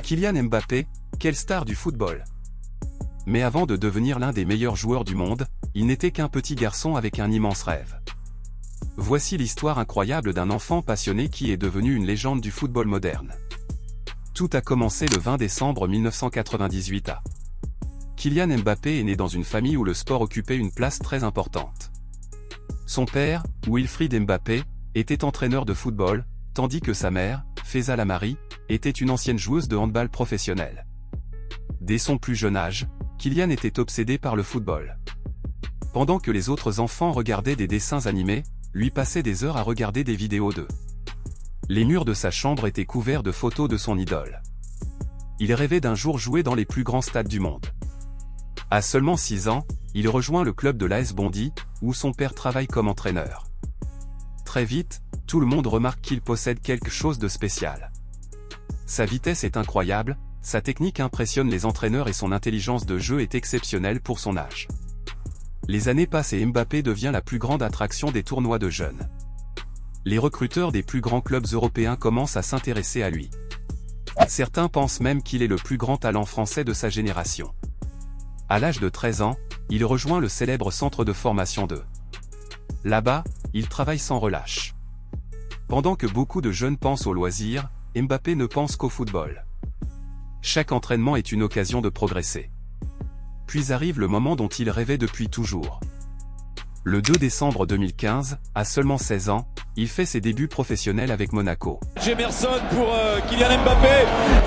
Kylian Mbappé, quelle star du football! Mais avant de devenir l'un des meilleurs joueurs du monde, il n'était qu'un petit garçon avec un immense rêve. Voici l'histoire incroyable d'un enfant passionné qui est devenu une légende du football moderne. Tout a commencé le 20 décembre 1998 à Kylian Mbappé est né dans une famille où le sport occupait une place très importante. Son père, Wilfried Mbappé, était entraîneur de football, tandis que sa mère, Faisal Amari, était une ancienne joueuse de handball professionnelle. Dès son plus jeune âge, Kylian était obsédé par le football. Pendant que les autres enfants regardaient des dessins animés, lui passait des heures à regarder des vidéos d'eux. Les murs de sa chambre étaient couverts de photos de son idole. Il rêvait d'un jour jouer dans les plus grands stades du monde. À seulement 6 ans, il rejoint le club de l'AS Bondy, où son père travaille comme entraîneur. Très vite, tout le monde remarque qu'il possède quelque chose de spécial. Sa vitesse est incroyable, sa technique impressionne les entraîneurs et son intelligence de jeu est exceptionnelle pour son âge. Les années passent et Mbappé devient la plus grande attraction des tournois de jeunes. Les recruteurs des plus grands clubs européens commencent à s'intéresser à lui. Certains pensent même qu'il est le plus grand talent français de sa génération. À l'âge de 13 ans, il rejoint le célèbre centre de formation de. Là-bas, il travaille sans relâche. Pendant que beaucoup de jeunes pensent au loisir, Mbappé ne pense qu'au football. Chaque entraînement est une occasion de progresser. Puis arrive le moment dont il rêvait depuis toujours. Le 2 décembre 2015, à seulement 16 ans, il fait ses débuts professionnels avec Monaco. Emerson pour Kylian Mbappé.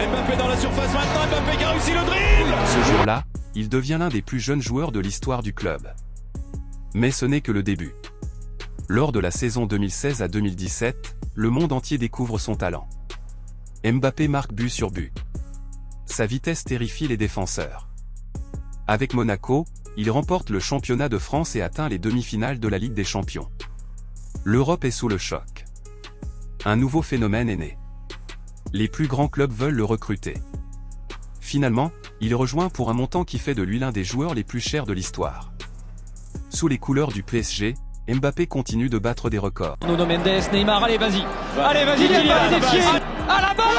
Mbappé dans la surface maintenant, Mbappé qui a réussi le dribble. Ce jour-là, il devient l'un des plus jeunes joueurs de l'histoire du club. Mais ce n'est que le début. Lors de la saison 2016 à 2017, le monde entier découvre son talent. Mbappé marque but sur but. Sa vitesse terrifie les défenseurs. Avec Monaco, il remporte le championnat de France et atteint les demi-finales de la Ligue des Champions. L'Europe est sous le choc. Un nouveau phénomène est né. Les plus grands clubs veulent le recruter. Finalement, il rejoint pour un montant qui fait de lui l'un des joueurs les plus chers de l'histoire. Sous les couleurs du PSG, Mbappé continue de battre des records. Nuno Mendes, Neymar, allez vas-y. Allez vas-y, Kylian, allez défier. À la balle.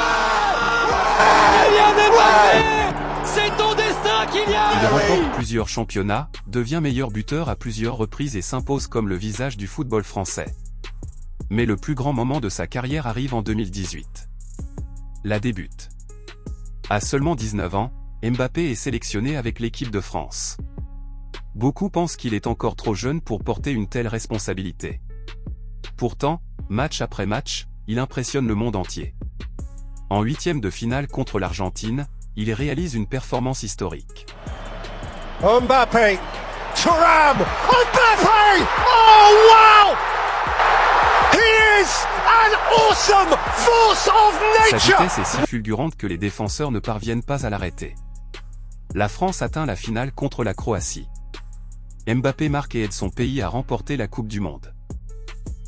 Kylian Mbappé. C'est ton destin, Kylian. Il remporte plusieurs championnats, devient meilleur buteur à plusieurs reprises et s'impose comme le visage du football français. Mais le plus grand moment de sa carrière arrive en 2018. La débute. À seulement 19 ans, Mbappé est sélectionné avec l'équipe de France. Beaucoup pensent qu'il est encore trop jeune pour porter une telle responsabilité. Pourtant, match après match, il impressionne le monde entier. En huitième de finale contre l'Argentine, il réalise une performance historique. Mbappé, Thuram, Mbappé, oh wow! He is an awesome force of nature! Sa vitesse est si fulgurante que les défenseurs ne parviennent pas à l'arrêter. La France atteint la finale contre la Croatie. Mbappé marque et aide son pays à remporter la Coupe du Monde.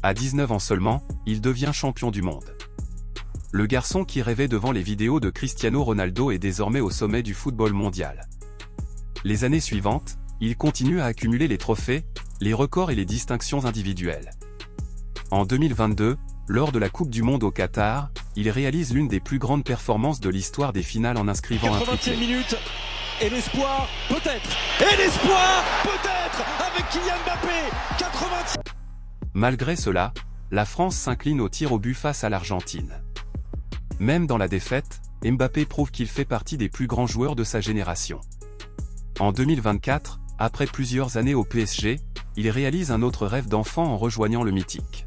À 19 ans seulement, il devient champion du monde. Le garçon qui rêvait devant les vidéos de Cristiano Ronaldo est désormais au sommet du football mondial. Les années suivantes, il continue à accumuler les trophées, les records et les distinctions individuelles. En 2022, lors de la Coupe du Monde au Qatar, il réalise l'une des plus grandes performances de l'histoire des finales en inscrivant un triplé. Minutes. Et l'espoir, peut-être. Et l'espoir, peut-être, avec Kylian Mbappé. 80. Malgré cela, la France s'incline au tir au but face à l'Argentine. Même dans la défaite, Mbappé prouve qu'il fait partie des plus grands joueurs de sa génération. En 2024, après plusieurs années au PSG, il réalise un autre rêve d'enfant en rejoignant le mythique.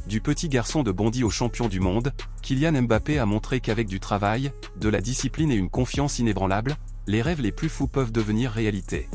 Du petit garçon de Bondy au champion du monde, Kylian Mbappé a montré qu'avec du travail, de la discipline et une confiance inébranlable, les rêves les plus fous peuvent devenir réalité.